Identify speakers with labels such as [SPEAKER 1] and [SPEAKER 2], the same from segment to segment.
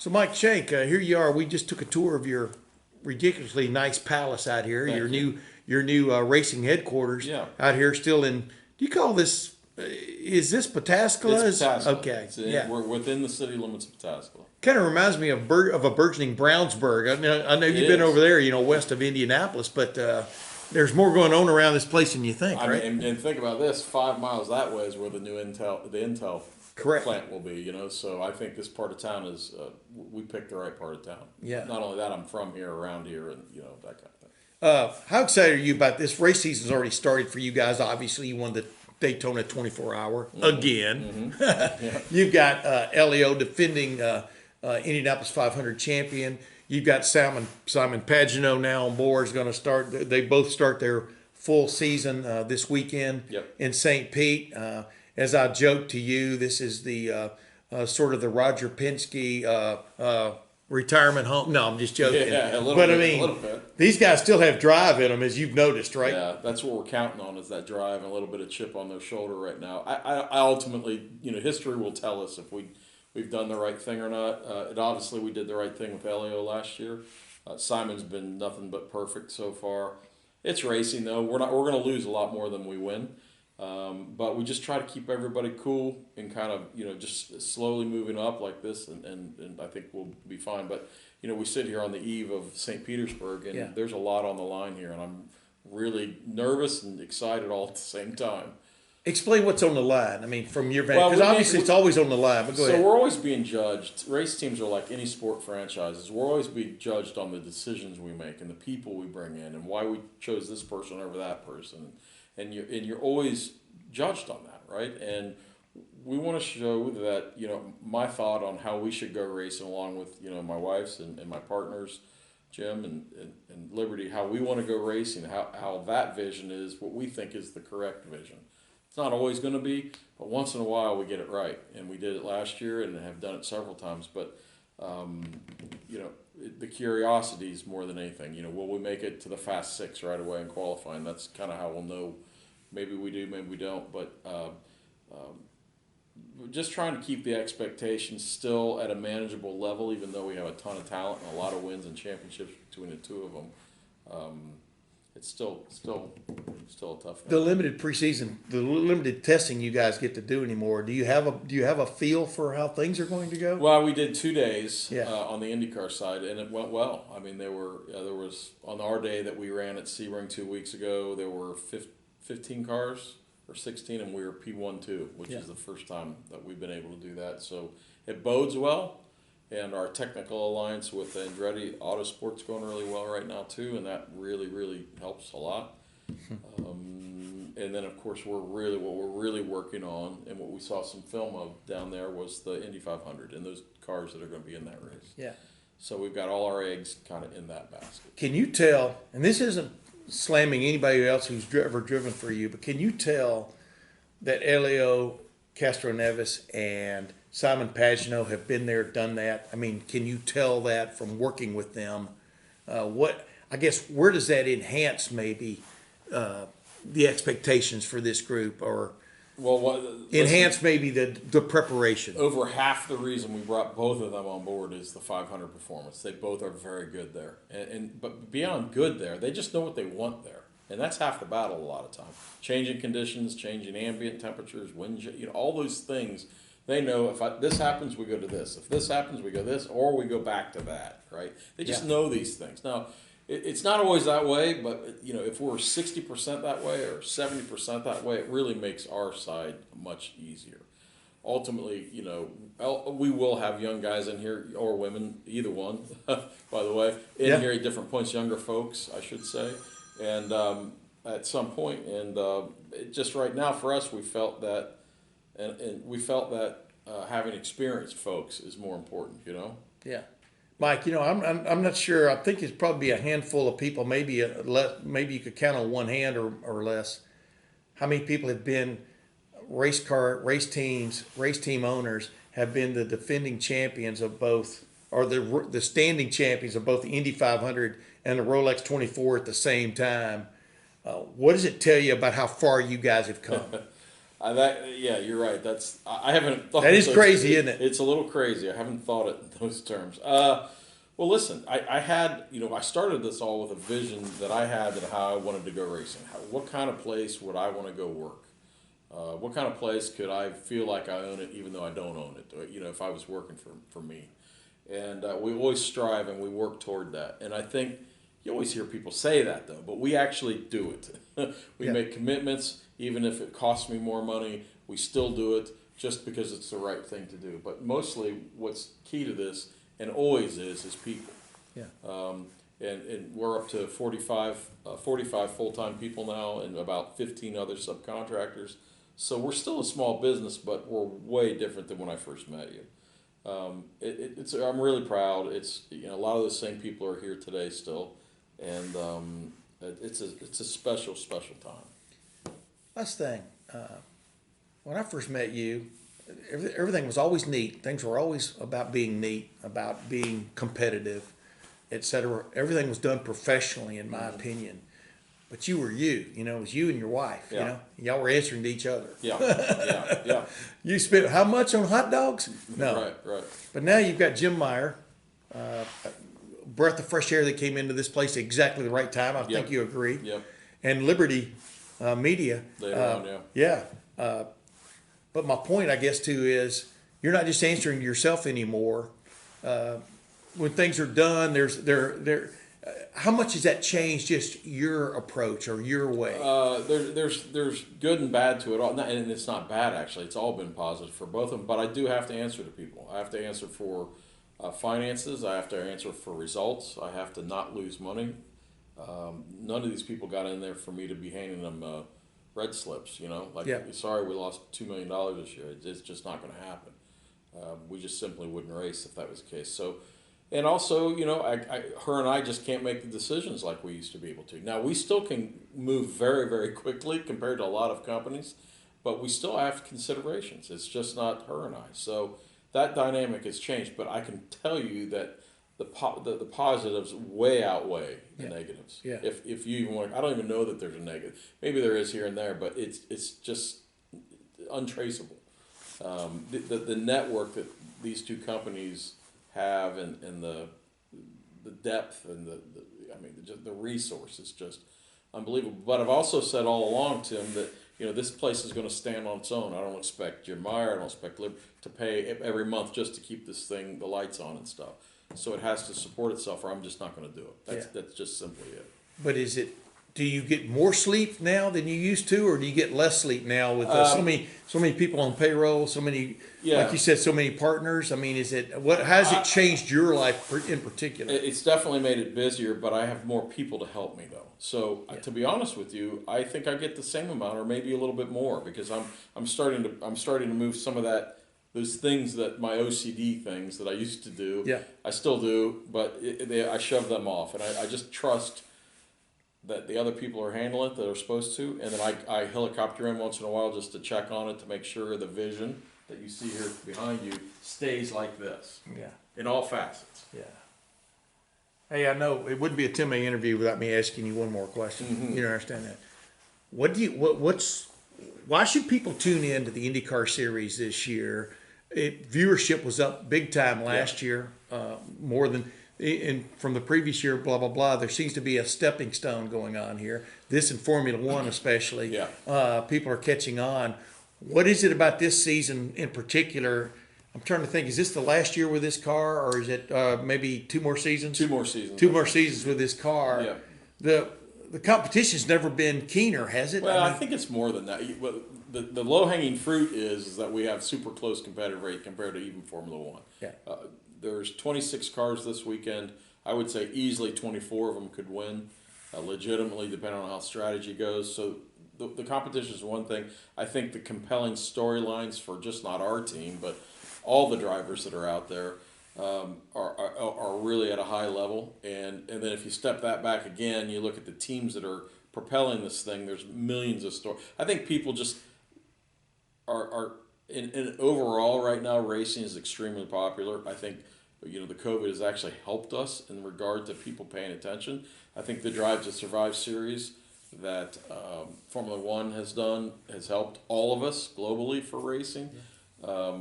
[SPEAKER 1] So, Mike Shank, here you are. We just took a tour of your ridiculously nice palace out here.
[SPEAKER 2] Thank you.
[SPEAKER 1] Your new racing headquarters
[SPEAKER 2] Yeah.
[SPEAKER 1] out here, still in. Do you call this? Is this Pataskala?
[SPEAKER 2] It's Pataskala.
[SPEAKER 1] Okay.
[SPEAKER 2] Yeah. We're within the city limits of Pataskala.
[SPEAKER 1] Kind of reminds me of a burgeoning Brownsburg. I know you've been
[SPEAKER 2] is.
[SPEAKER 1] over there, west of Indianapolis, but there's more going on around this place than you think,
[SPEAKER 2] I
[SPEAKER 1] right?
[SPEAKER 2] mean, and think about this: 5 miles that way is where the new Intel
[SPEAKER 1] Correct.
[SPEAKER 2] plant will be. So I think this part of town is we picked the right part of town.
[SPEAKER 1] Yeah.
[SPEAKER 2] Not only that, I'm from here, around here, and that kind of thing.
[SPEAKER 1] How excited are you about this? Race season's already started for you guys. Obviously, you won the Daytona 24-hour again.
[SPEAKER 2] Yeah.
[SPEAKER 1] You've got Helio defending Indianapolis 500 champion. You've got Simon Pagenaud now on board. Is going to start. They both start their full season this weekend
[SPEAKER 2] Yep.
[SPEAKER 1] in St. Pete. As I joked to you, this is the sort of the Roger Penske retirement home. No, I'm just joking.
[SPEAKER 2] Yeah, a little
[SPEAKER 1] but
[SPEAKER 2] bit,
[SPEAKER 1] I mean,
[SPEAKER 2] a little bit.
[SPEAKER 1] these guys still have drive in them, as you've noticed, right?
[SPEAKER 2] Yeah, that's what we're counting on, is that drive and a little bit of chip on their shoulder right now. I ultimately, history will tell us if we've done the right thing or not. And obviously we did the right thing with Helio last year. Simon's been nothing but perfect so far. It's racing though. We're going to lose a lot more than we win. But we just try to keep everybody cool and kind of, just slowly moving up like this, and I think we'll be fine. But, we sit here on the eve of St. Petersburg, and there's a lot on the line here, and I'm really nervous and excited all at the same time.
[SPEAKER 1] Explain what's on the line. I mean, from your vantage, because obviously it's always on the line. But go ahead.
[SPEAKER 2] So we're always being judged. Race teams are like any sport franchises. We're always being judged on the decisions we make and the people we bring in and why we chose this person over that person. And you're always judged on that, right? And we want to show that, my thought on how we should go racing, along with, my wife's and my partners, Jim and Liberty, how we want to go racing, how that vision is what we think is the correct vision. It's not always going to be, but once in a while we get it right. And we did it last year and have done it several times. But, the curiosity is more than anything. Will we make it to the Fast Six right away in qualifying? That's kind of how we'll know. Maybe we do, maybe we don't. But we're just trying to keep the expectations still at a manageable level, even though we have a ton of talent and a lot of wins and championships between the two of them. It's still a tough thing.
[SPEAKER 1] The limited preseason, the limited testing you guys get to do anymore. Do you have a feel for how things are going to go?
[SPEAKER 2] Well, we did 2 days
[SPEAKER 1] Yeah.
[SPEAKER 2] on the IndyCar side, and it went well. I mean, there was on our day that we ran at Sebring 2 weeks ago, there were 15 cars or 16, and we were P1-2, which is the first time that we've been able to do that. So it bodes well. And our technical alliance with Andretti Autosport's going really well right now too, and that really, really helps a lot. And then of course what we're really working on, and what we saw some film of down there, was the Indy 500 and those cars that are going to be in that race.
[SPEAKER 1] Yeah.
[SPEAKER 2] So we've got all our eggs kind of in that basket.
[SPEAKER 1] Can you tell? And this isn't slamming anybody else who's ever driven for you, but can you tell that Helio Castroneves and Simon Pagenaud have been there, done that? I mean, can you tell that from working with them? Where does that enhance maybe the expectations for this group, or enhance maybe the preparation?
[SPEAKER 2] Over half the reason we brought both of them on board is the 500 performance. They both are very good there, but beyond good there, they just know what they want there, and that's half the battle a lot of time. Changing conditions, changing ambient temperatures, wind, all those things. They know if this happens, we go to this. If this happens, we go this, or we go back to that, right? They just know these things. Now, it's not always that way, but, if we're 60% that way or 70% that way, it really makes our side much easier. Ultimately, we will have young guys in here, or women, either one, by the way, in here at different points, younger folks, I should say, and at some point. And just right now for us, we felt that, and we felt that having experienced folks is more important,
[SPEAKER 1] Yeah, Mike. I'm not sure. I think it's probably a handful of people, maybe maybe you could count on one hand or less. How many people have been race team owners have been the defending champions of both, or the standing champions of both the Indy 500 and the Rolex 24 at the same time? What does it tell you about how far you guys have come?
[SPEAKER 2] Yeah, you're right. I haven't thought
[SPEAKER 1] That is
[SPEAKER 2] those-
[SPEAKER 1] crazy, isn't it?
[SPEAKER 2] It's a little crazy. I haven't thought it in those terms. Well, listen, I had, I started this all with a vision that I had that how I wanted to go racing. What kind of place would I want to go work? What kind of place could I feel like I own it, even though I don't own it? If I was working for me, and we always strive and we work toward that. And I think you always hear people say that though, but we actually do it. We
[SPEAKER 1] Yeah.
[SPEAKER 2] make commitments, even if it costs me more money. We still do it just because it's the right thing to do. But mostly, what's key to this, and always is people.
[SPEAKER 1] Yeah.
[SPEAKER 2] And we're up to 45 full-time people now and about 15 other subcontractors. So we're still a small business, but we're way different than when I first met you. I'm really proud. It's a lot of those same people are here today still, and it's a special time.
[SPEAKER 1] Last thing, when I first met you, everything was always neat. Things were always about being neat, about being competitive, etc. Everything was done professionally, in my opinion. But you were you. It was you and your wife.
[SPEAKER 2] Yeah.
[SPEAKER 1] Y'all were answering to each other.
[SPEAKER 2] Yeah.
[SPEAKER 1] You spent how much on hot dogs? No.
[SPEAKER 2] Right.
[SPEAKER 1] But now you've got Jim Meyer, breath of fresh air that came into this place at exactly the right time. I think you agree.
[SPEAKER 2] Yep.
[SPEAKER 1] And Liberty Media.
[SPEAKER 2] Later on,
[SPEAKER 1] Yeah. But my point, I guess, too, is you're not just answering to yourself anymore. When things are done, how much has that changed just your approach or your way?
[SPEAKER 2] There's good and bad to it all, and it's not bad actually. It's all been positive for both of them. But I do have to answer to people. I have to answer for finances. I have to answer for results. I have to not lose money. None of these people got in there for me to be handing them red slips. Sorry, we lost $2 million this year. It's just not going to happen. We just simply wouldn't race if that was the case. So. And also, her and I just can't make the decisions like we used to be able to. Now, we still can move very, very quickly compared to a lot of companies, but we still have considerations. It's just not her and I. So that dynamic has changed, but I can tell you that the positives way outweigh the negatives.
[SPEAKER 1] Yeah.
[SPEAKER 2] If you even want, I don't even know that there's a negative. Maybe there is here and there, but it's just untraceable. The network that these two companies have and the depth and the resource is just unbelievable. But I've also said all along, Tim, that this place is going to stand on its own. I don't expect Jim Meyer, I don't expect Lib to pay every month just to keep this thing, the lights on and stuff. So it has to support itself, or I'm just not going to do it. That's just simply it.
[SPEAKER 1] But do you get more sleep now than you used to, or do you get less sleep now with so many people on payroll, so many, like you said, so many partners? I mean, has it changed your life in particular?
[SPEAKER 2] It's definitely made it busier, but I have more people to help me though. So to be honest with you, I think I get the same amount or maybe a little bit more because I'm starting to move some of those things that my OCD things that I used to do.
[SPEAKER 1] Yeah.
[SPEAKER 2] I still do, but I shove them off, and I just trust that the other people are handling it that are supposed to, and then I helicopter in once in a while just to check on it to make sure the vision that you see here behind you stays like this.
[SPEAKER 1] Yeah.
[SPEAKER 2] In all facets.
[SPEAKER 1] Yeah. Hey, I know it wouldn't be a 10-minute interview without me asking you one more question.
[SPEAKER 2] Mm-hmm.
[SPEAKER 1] You don't understand that. Why should people tune in to the IndyCar series this year? Viewership was up big time last year, more than from the previous year, blah, blah, blah. There seems to be a stepping stone going on here. This in Formula One especially. People are catching on. What is it about this season in particular? I'm trying to think, is this the last year with this car, or is it maybe 2 more seasons?
[SPEAKER 2] 2 more seasons.
[SPEAKER 1] 2 more seasons with this car.
[SPEAKER 2] Yeah.
[SPEAKER 1] The competition's never been keener, has it?
[SPEAKER 2] Well, I think it's more than that. The low-hanging fruit is that we have super close competitive rate compared to even Formula One.
[SPEAKER 1] Yeah.
[SPEAKER 2] There's 26 cars this weekend. I would say easily 24 of them could win, legitimately, depending on how strategy goes. So the competition is one thing. I think the compelling storylines for just not our team, but all the drivers that are out there are really at a high level. And then if you step that back again, you look at the teams that are propelling this thing. There's millions of stories. I think people just are in overall right now. Racing is extremely popular. I think the COVID has actually helped us in regard to people paying attention. I think the Drive to Survive series that Formula One has done has helped all of us globally for racing. But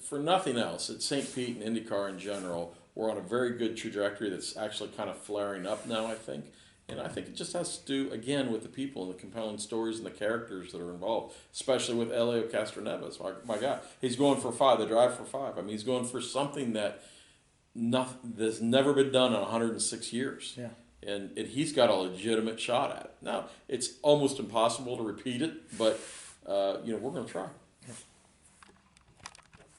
[SPEAKER 2] for nothing else, at St. Pete and IndyCar in general, we're on a very good trajectory that's actually kind of flaring up now, I think. And I think it just has to do, again, with the people and the compelling stories and the characters that are involved, especially with Helio Castroneves. My God, he's going for 5, the drive for 5. I mean, he's going for something that's never been done in 106 years.
[SPEAKER 1] Yeah.
[SPEAKER 2] And he's got a legitimate shot at it. Now, it's almost impossible to repeat it, but we're going to try.